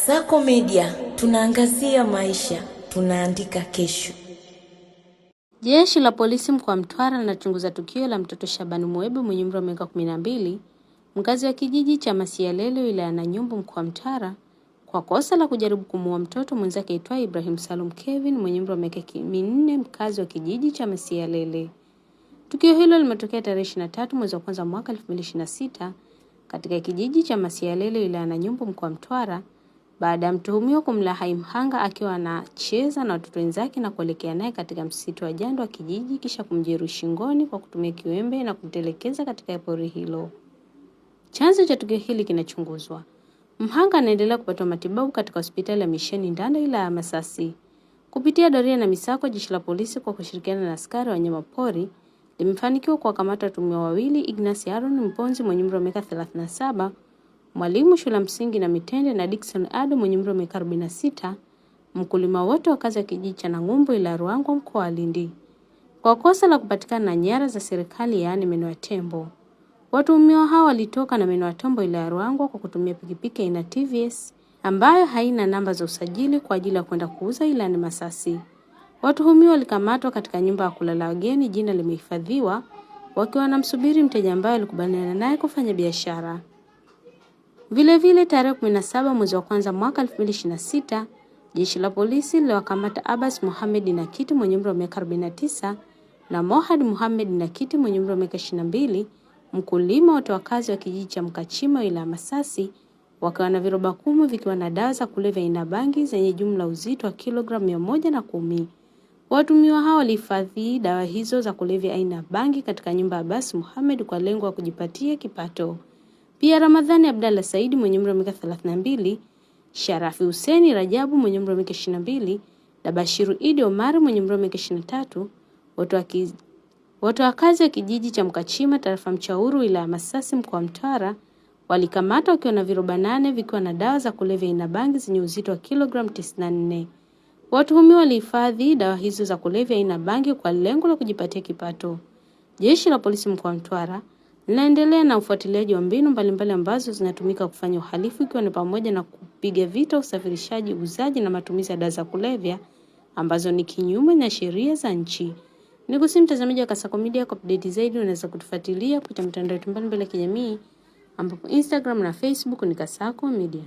Kasako Media, tunaangazia maisha, tunaandika kesho. Jeshi la polisi mkoa wa Mtwara linachunguza tukio la mtoto Shabani Mwebe mwenye umri wa miaka 12, mkazi wa kijiji cha Masialele wilaya ya Nanyumbu mkoa wa Mtwara, kwa kosa la kujaribu kumuua mtoto mwenzake aitwaye Ibrahim Salum Kevin mwenye umri wa miaka 4, mkazi wa kijiji cha Masialele. Tukio hilo limetokea tarehe 23 mwezi wa kwanza mwaka 2026 katika kijiji cha Masialele wilaya ya Nanyumbu mkoa wa Mtwara, baada ya mtuhumiwa kumlaghai mhanga akiwa anacheza na watoto wenzake na kuelekea naye katika msitu wa jando wa kijiji kisha kumjeruhi shingoni kwa kutumia kiwembe na kumtelekeza katika pori hilo. Chanzo cha tukio hili kinachunguzwa. Mhanga anaendelea kupata matibabu katika hospitali ya Misheni Ndanda wilaya ya Masasi. Kupitia doria na misako, jeshi la polisi kwa kushirikiana na askari wa wanyama pori limefanikiwa kuwakamata watuhumiwa wawili, Ignas Aaron Mponzi mwenye umri wa miaka 37, mwalimu shule msingi na Mitende, na Dickson Ado mwenye umri wa miaka 46, mkulima, wote wakazi wa kijiji cha Nangumbu ila Ruangwa mkoa wa Lindi, kwa kosa la kupatikana na nyara za serikali yaani meno ya tembo. Watuhumiwa hao walitoka na meno ya tembo ila Ruangwa kwa kutumia pikipiki aina TVS ambayo haina namba za usajili kwa ajili ya kwenda kuuza ila ni Masasi. Watuhumiwa walikamatwa katika nyumba ya kulala wageni, jina limehifadhiwa, wakiwa wanamsubiri mteja ambaye alikubaliana naye kufanya biashara. Vile tarehe 17 mwezi wa kwanza mwaka 2026, jeshi la polisi liliwakamata Abbas Mohamed Nakiti mwenye umri wa miaka 49 na Mohad Mohamed Nakiti mwenye umri wa miaka 22, mkulima, wote wakazi wa kijiji cha Mkachima ila Masasi, wakiwa na viroba 10 vikiwa na dawa za kulevya aina bangi zenye jumla uzito wa kilogramu 110. Watuhumiwa hao walihifadhi dawa hizo za kulevya aina bangi katika nyumba ya Abbas Mohamed kwa lengo la kujipatia kipato. Pia Ramadhani Abdalla Saidi mwenye umri wa miaka 32, Sharafi Hussein Rajabu mwenye umri wa miaka 22, na Bashiru Idi Omar mwenye umri wa miaka 23, wote wakazi wa kijiji cha Mkachima tarafa Mchauru ila Masasi mkoa wa Mtwara, walikamatwa wakiwa na viroba 8 vikiwa na dawa za kulevya aina bangi zenye uzito wa kilogramu 94. Watuhumiwa walihifadhi dawa hizo za kulevya aina bangi kwa lengo la kujipatia kipato. Jeshi la polisi mkoa wa Mtwara linaendelea na ufuatiliaji wa mbinu mbalimbali ambazo zinatumika kufanya uhalifu, ikiwa ni pamoja na kupiga vita usafirishaji, uuzaji na matumizi ya dawa za kulevya ambazo ni kinyume na sheria za nchi. Nikusi mtazamaji wa Kasako Media, kwa update zaidi unaweza kutufuatilia kupitia mitandao yetu mbalimbali ya kijamii ambapo Instagram na Facebook ni Kasako Media.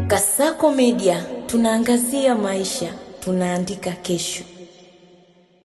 Kasako Media, tunaangazia maisha, tunaandika kesho.